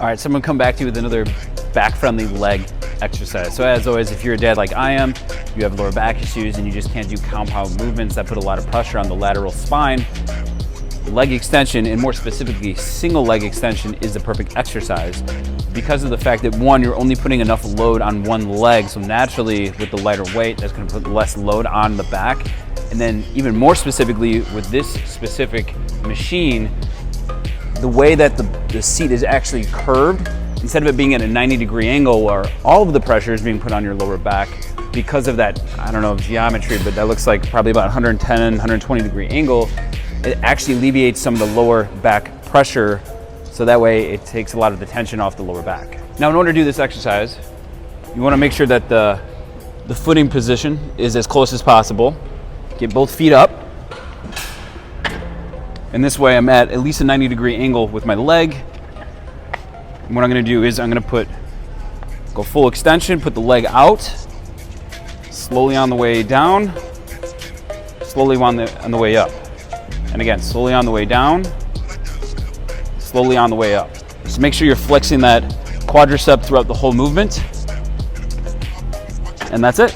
All right, so I'm gonna come back to you with another back-friendly leg exercise. So as always, if you're a dad like I am, you have lower back issues and you just can't do compound movements that put a lot of pressure on the lateral spine, leg extension, and more specifically single leg extension, is the perfect exercise because of the fact that, one, you're only putting enough load on one leg, so naturally with the lighter weight that's going to put less load on the back. And then even more specifically with this specific machine, the way that the seat is actually curved, instead of it being at a 90-degree angle where all of the pressure is being put on your lower back, because of that, I don't know, geometry, but that looks like probably about 110, 120-degree angle, it actually alleviates some of the lower back pressure, so that way it takes a lot of the tension off the lower back. Now, in order to do this exercise, you want to make sure that the footing position is as close as possible. Get both feet up, and this way I'm at least a 90-degree angle with my leg. And what I'm going to do is I'm going to go full extension, put the leg out, slowly on the way down, slowly on the way up. And again, slowly on the way down, slowly on the way up. Just make sure you're flexing that quadricep throughout the whole movement. And that's it.